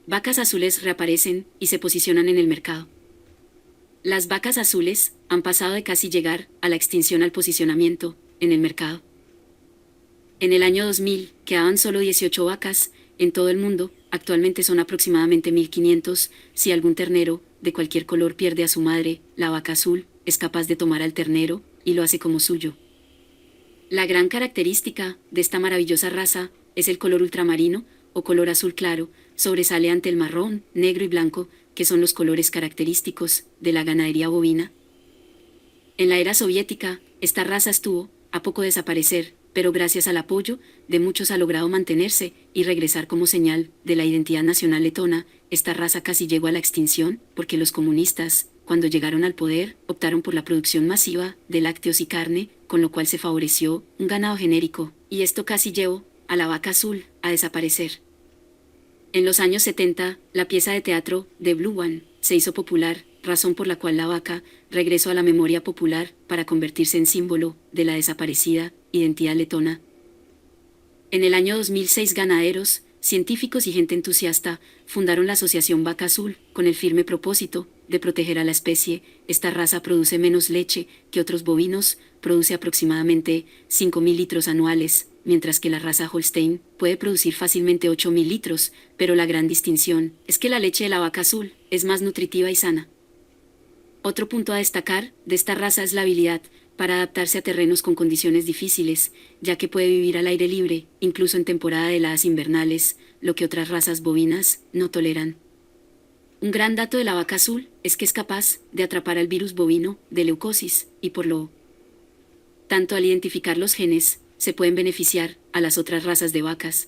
Vacas azules reaparecen y se posicionan en el mercado. Las vacas azules han pasado de casi llegar a la extinción al posicionamiento en el mercado. En el año 2000 quedaban solo 18 vacas en todo el mundo, actualmente son aproximadamente 1500. Si algún ternero de cualquier color pierde a su madre, la vaca azul es capaz de tomar al ternero y lo hace como suyo. La gran característica de esta maravillosa raza es el color ultramarino o color azul claro, sobresale ante el marrón, negro y blanco, que son los colores característicos de la ganadería bovina. En la era soviética, esta raza estuvo a poco desaparecer, pero gracias al apoyo de muchos ha logrado mantenerse y regresar como señal de la identidad nacional letona. Esta raza casi llegó a la extinción porque los comunistas, cuando llegaron al poder, optaron por la producción masiva de lácteos y carne, con lo cual se favoreció un ganado genérico, y esto casi llevó a la vaca azul a desaparecer. En los años 70, la pieza de teatro de Blue One se hizo popular, razón por la cual la vaca regresó a la memoria popular para convertirse en símbolo de la desaparecida identidad letona. En el año 2006 ganaderos, científicos y gente entusiasta fundaron la Asociación Vaca Azul con el firme propósito de proteger a la especie. Esta raza produce menos leche que otros bovinos, produce aproximadamente 5.000 litros anuales, mientras que la raza Holstein puede producir fácilmente 8.000 litros, pero la gran distinción es que la leche de la vaca azul es más nutritiva y sana. Otro punto a destacar de esta raza es la habilidad para adaptarse a terrenos con condiciones difíciles, ya que puede vivir al aire libre, incluso en temporada de heladas invernales, lo que otras razas bovinas no toleran. Un gran dato de la vaca azul es que es capaz de atrapar al virus bovino de leucosis, y por lo tanto al identificar los genes, se pueden beneficiar a las otras razas de vacas.